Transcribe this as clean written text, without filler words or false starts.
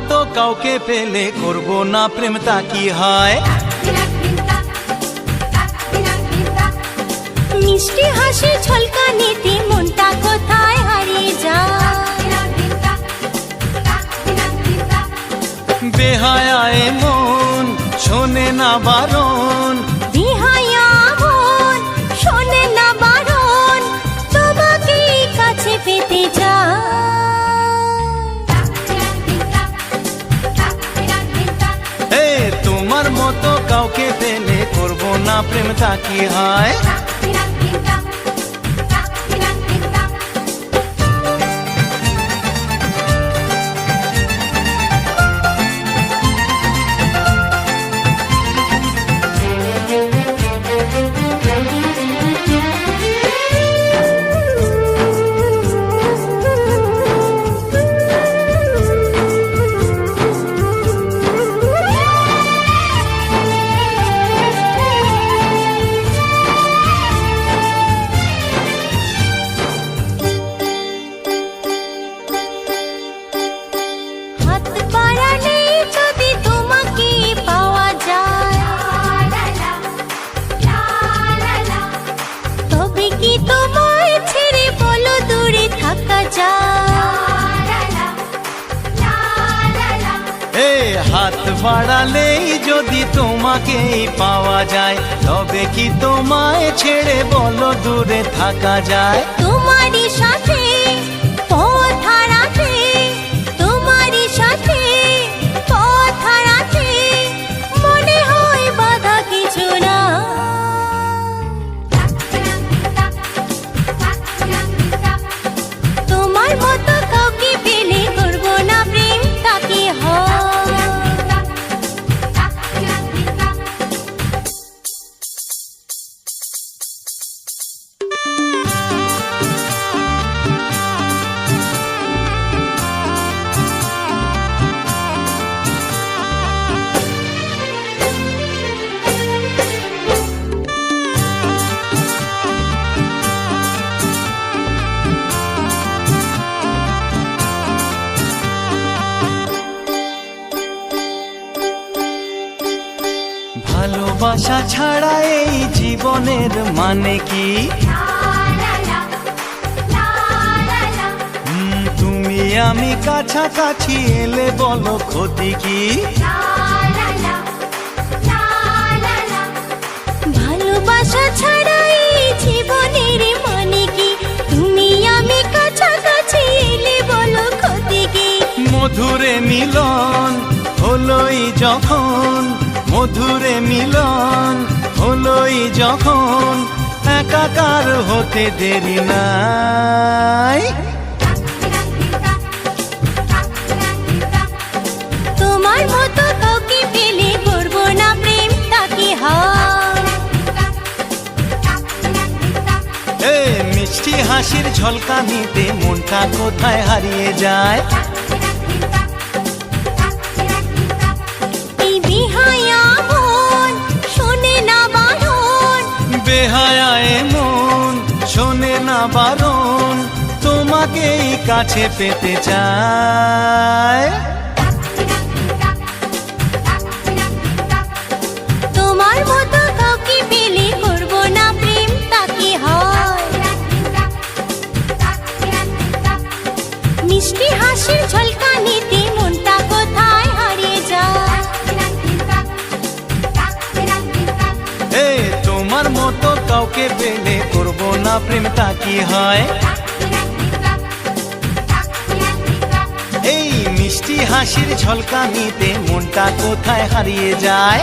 মতো কাউকে পেলে করব না প্রেম, তা কি হয়? মিষ্টি হাসি ঝলকানিতে মনটা কোথায় হারিয়ে যায়। বেহায়ায় মন শোনে না বারণ, বেহায়া মন শোনে না বারণ, তোমাকে কাছে পেতে যায়। তোমার মতো কাউকে পেলে করব না প্রেম, তা কি হয়? হাত বাড়ালেই যদি তোমাকেই পাওয়া যায়, তবে কি তোমায় ছেড়ে বলো দূরে থাকা যায়? তোমারই সাথে পথ হারাতে, তোমারই সাথে পথ হারাতে মনে হয় বাধা কিছু না। তোমার মতো কাউকে পেলে করব না প্রেম, তা কি হয়? ভালোবাসা ছাড়া এই জীবনের মানে কি? তুমি আমি কাছাকাছি এলে বলো ক্ষতি কি? ভালোবাসা ছাড়া এই জীবনের মানে কি? তুমি আমি কাছাকাছি এলে বলো ক্ষতি কি? মধুরে মিলন হলোই যখন, মধুরে মিলন হলোই যখন, একাকার হতে দেরি নাই। তোমার মতো কাউকে পেলে করব না প্রেম, তা কি হয়? মিষ্টি হাসির ঝলকানিতে মনটা কোথায় হারিয়ে যায়? বেহায়ায় মন শোনে না বারণ, তোমাকেই কাছে পেতে চায়। তোমার মতো কাউকে পেলে করব না প্রেম, তা কি হয়? মিষ্টি হাসির ঝলকানিতে মনটা কোথায় হারিয়ে যায়। তোমার মতো কাউকে পেলে করব না প্রেম, তা কি হয়? এই মিষ্টি হাসির ঝলকানিতে মনটা কোথায় হারিয়ে যায়?